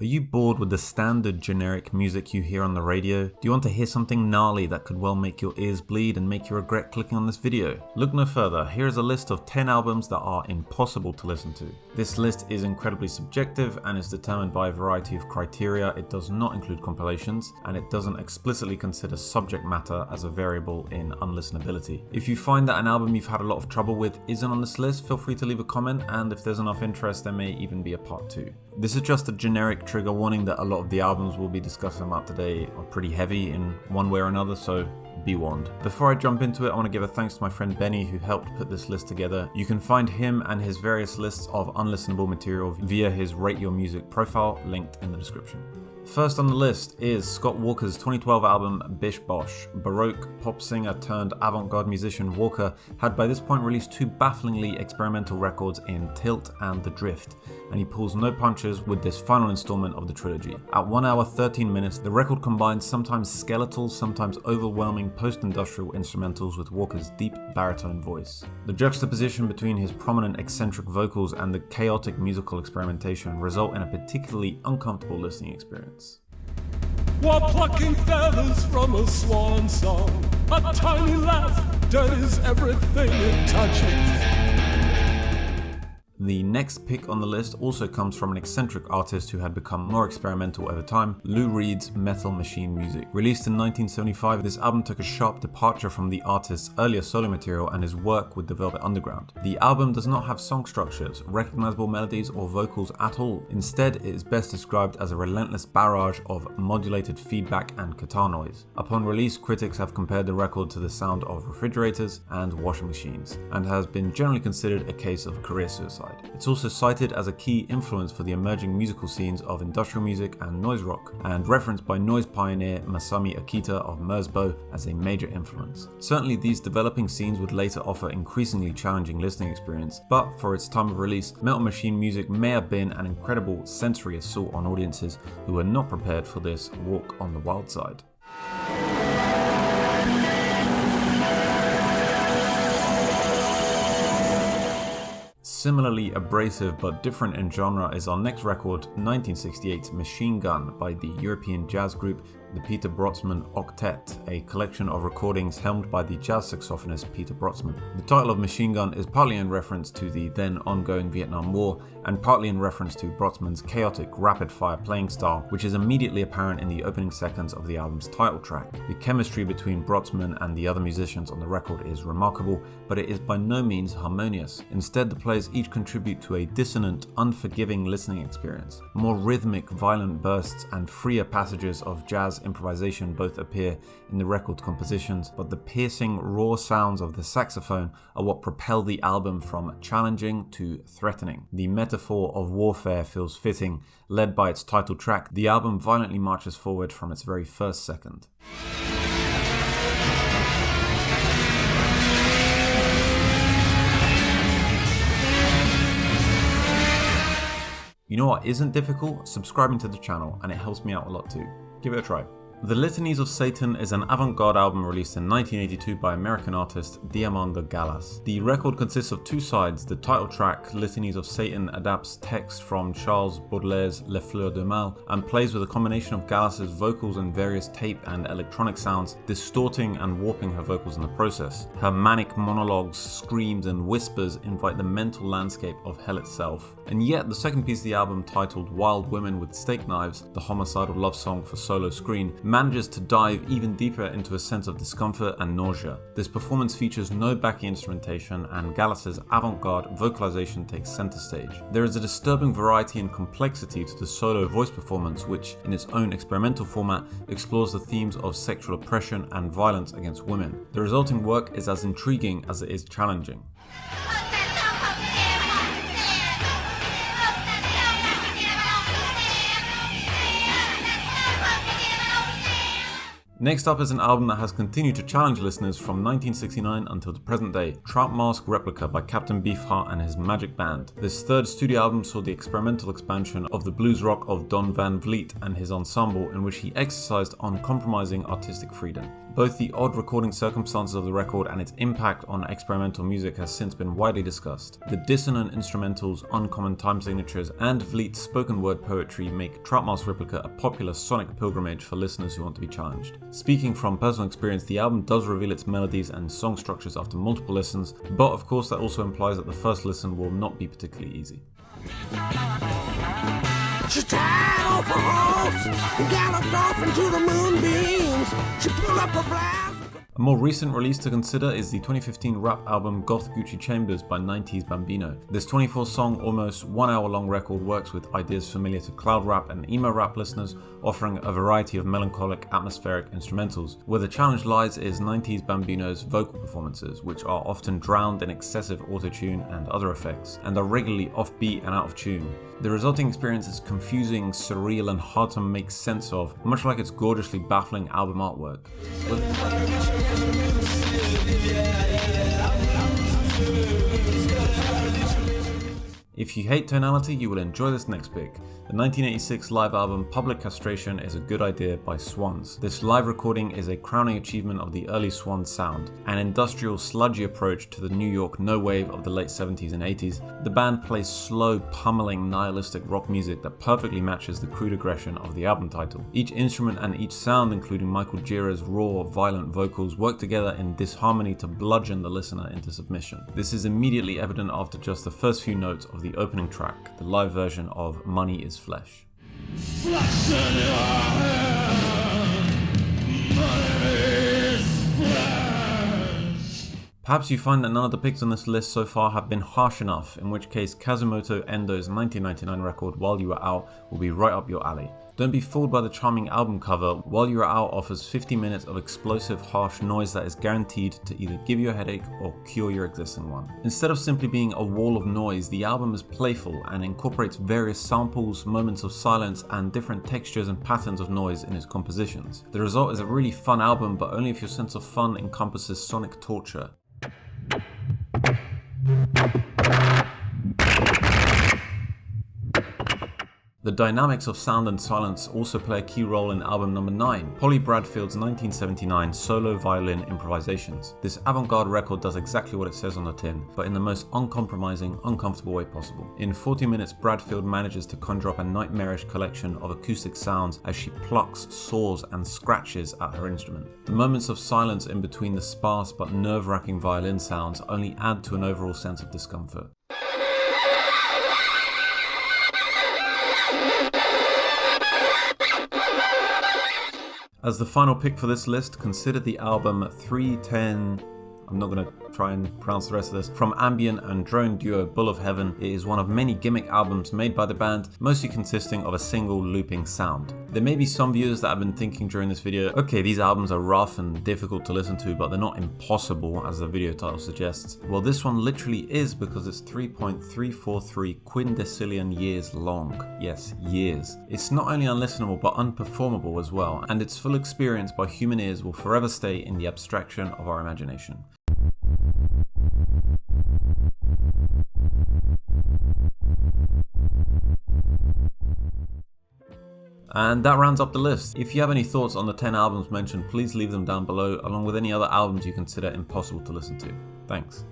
Are you bored with the standard generic music you hear on the radio? Do you want to hear something gnarly that could well make your ears bleed and make you regret clicking on this video? Look no further, here is a list of 10 albums that are impossible to listen to. This list is incredibly subjective and is determined by a variety of criteria. It does not include compilations, and it doesn't explicitly consider subject matter as a variable in unlistenability. If you find that an album you've had a lot of trouble with isn't on this list, feel free to leave a comment, and if there's enough interest, there may even be a part 2. This is just a generic trigger warning that a lot of the albums we'll be discussing about today are pretty heavy in one way or another, so be warned. Before I jump into it, I want to give a thanks to my friend Benny who helped put this list together. You can find him and his various lists of unlistenable material via his Rate Your Music profile, linked in the description. First on the list is Scott Walker's 2012 album Bish Bosch. Baroque pop singer turned avant-garde musician Walker had by this point released 2 bafflingly experimental records in Tilt and The Drift, and he pulls no punches with this final installment of the trilogy. At 1 hour 13 minutes, the record combines sometimes skeletal, sometimes overwhelming post-industrial instrumentals with Walker's deep baritone voice. The juxtaposition between his prominent eccentric vocals and the chaotic musical experimentation result in a particularly uncomfortable listening experience. While plucking feathers from a swan song, a tiny laugh dirties everything it touches. The next pick on the list also comes from an eccentric artist who had become more experimental over time, Lou Reed's Metal Machine Music. Released in 1975, this album took a sharp departure from the artist's earlier solo material and his work with the Velvet Underground. The album does not have song structures, recognizable melodies, or vocals at all. Instead, it is best described as a relentless barrage of modulated feedback and guitar noise. Upon release, critics have compared the record to the sound of refrigerators and washing machines, and has been generally considered a case of career suicide. It's also cited as a key influence for the emerging musical scenes of industrial music and noise rock, and referenced by noise pioneer Masami Akita of Merzbow as a major influence. Certainly these developing scenes would later offer increasingly challenging listening experience, but for its time of release, Metal Machine Music may have been an incredible sensory assault on audiences who were not prepared for this walk on the wild side. Similarly abrasive but different in genre is our next record, 1968's Machine Gun by the European jazz group the Peter Brötzmann Octet, a collection of recordings helmed by the jazz saxophonist Peter Brötzmann. The title of Machine Gun is partly in reference to the then ongoing Vietnam War, and partly in reference to Brötzmann's chaotic, rapid-fire playing style, which is immediately apparent in the opening seconds of the album's title track. The chemistry between Brötzmann and the other musicians on the record is remarkable, but it is by no means harmonious. Instead, the players each contribute to a dissonant, unforgiving listening experience. More rhythmic, violent bursts and freer passages of jazz improvisation both appear in the record compositions, but the piercing, raw sounds of the saxophone are what propel the album from challenging to threatening. The metaphor of warfare feels fitting. Led by its title track, the album violently marches forward from its very first second. You know what isn't difficult? Subscribing to the channel, and it helps me out a lot too. Give it a try. The Litanies of Satan is an avant-garde album released in 1982 by American artist Diamanda Galás. The record consists of 2 sides. The title track, Litanies of Satan, adapts text from Charles Baudelaire's Les Fleurs du Mal and plays with a combination of Galás's vocals and various tape and electronic sounds, distorting and warping her vocals in the process. Her manic monologues, screams and whispers invite the mental landscape of hell itself. And yet, the second piece of the album, titled Wild Women with Steak Knives, the homicidal love song for solo screen, manages to dive even deeper into a sense of discomfort and nausea. This performance features no backing instrumentation, and Galás's avant-garde vocalization takes center stage. There is a disturbing variety and complexity to the solo voice performance, which, in its own experimental format, explores the themes of sexual oppression and violence against women. The resulting work is as intriguing as it is challenging. Next up is an album that has continued to challenge listeners from 1969 until the present day, Trout Mask Replica by Captain Beefheart and his Magic Band. This third studio album saw the experimental expansion of the blues rock of Don Van Vliet and his ensemble, in which he exercised uncompromising artistic freedom. Both the odd recording circumstances of the record and its impact on experimental music has since been widely discussed. The dissonant instrumentals, uncommon time signatures, and Vliet's spoken word poetry make Troutmouse Replica a popular sonic pilgrimage for listeners who want to be challenged. Speaking from personal experience, the album does reveal its melodies and song structures after multiple listens, but of course that also implies that the first listen will not be particularly easy. She tied off her horse and galloped off into the moonbeams. She pulled up her blouse. A more recent release to consider is the 2015 rap album Goth Gucci Chambers by 90s Bambino. This 24-song, almost 1 hour long record works with ideas familiar to cloud rap and emo rap listeners, offering a variety of melancholic, atmospheric instrumentals. Where the challenge lies is 90s Bambino's vocal performances, which are often drowned in excessive autotune and other effects, and are regularly offbeat and out of tune. The resulting experience is confusing, surreal, and hard to make sense of, much like its gorgeously baffling album artwork. If you hate tonality, you will enjoy this next pick. The 1986 live album Public Castration is a good idea by Swans. This live recording is a crowning achievement of the early Swans sound, an industrial, sludgy approach to the New York no wave of the late 70s and 80s. The band plays slow, pummeling, nihilistic rock music that perfectly matches the crude aggression of the album title. Each instrument and each sound, including Michael Gira's raw, violent vocals, work together in disharmony to bludgeon the listener into submission. This is immediately evident after just the first few notes of the opening track, the live version of Money is Flesh. Flesh in your hand, money is flesh. Perhaps you find that none of the picks on this list so far have been harsh enough, in which case Kazumoto Endo's 1999 record While You Were Out will be right up your alley. Don't be fooled by the charming album cover. While You Are Out offers 50 minutes of explosive, harsh noise that is guaranteed to either give you a headache or cure your existing one. Instead of simply being a wall of noise, the album is playful and incorporates various samples, moments of silence, and different textures and patterns of noise in its compositions. The result is a really fun album, but only if your sense of fun encompasses sonic torture. The dynamics of sound and silence also play a key role in album number 9, Polly Bradfield's 1979 solo violin improvisations. This avant-garde record does exactly what it says on the tin, but in the most uncompromising, uncomfortable way possible. In 40 minutes, Bradfield manages to conjure up a nightmarish collection of acoustic sounds as she plucks, saws, and scratches at her instrument. The moments of silence in between the sparse but nerve-wracking violin sounds only add to an overall sense of discomfort. As the final pick for this list, consider the album 310, I'm not going to try and pronounce the rest of this, from ambient and drone duo Bull of Heaven. It is one of many gimmick albums made by the band, mostly consisting of a single looping sound. There may be some viewers that have been thinking during this video, okay, these albums are rough and difficult to listen to, but they're not impossible as the video title suggests. Well, this one literally is, because it's 3.343 quindecillion years long. Yes, years. It's not only unlistenable but unperformable as well, and its full experience by human ears will forever stay in the abstraction of our imagination. And that rounds up the list. If you have any thoughts on the 10 albums mentioned, please leave them down below, along with any other albums you consider impossible to listen to. Thanks.